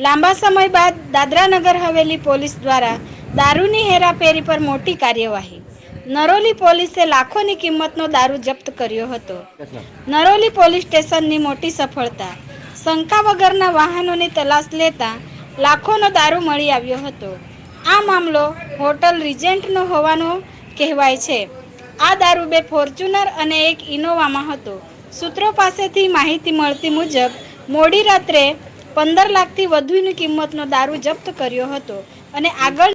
લાંબા સમય બાદ દાદરા નગર હવેલી પોલીસ દ્વારા દારૂની હેરાફેરી પર મોટી કાર્યવાહી. નરોલી પોલીસે લાખોની કિંમતનો દારૂ જપ્ત કર્યો હતો. નરોલી પોલીસ સ્ટેશનની મોટી સફળતા. શંકા વગરના વાહનોની તલાશ લેતા લાખોનો દારૂ મળી આવ્યો હતો. આ મામલો હોટલ રિજેન્ટનો હોવાનો કહેવાય છે. આ દારૂ 2 ફોર્ચ્યુનર અને 1 ઇનોવામાં હતો. સૂત્રો પાસેથી માહિતી મળતી મુજબ મોડી રાત્રે 15 લાખથી વધુની કિંમતનો દારૂ જપ્ત કર્યો હતો અને આગળ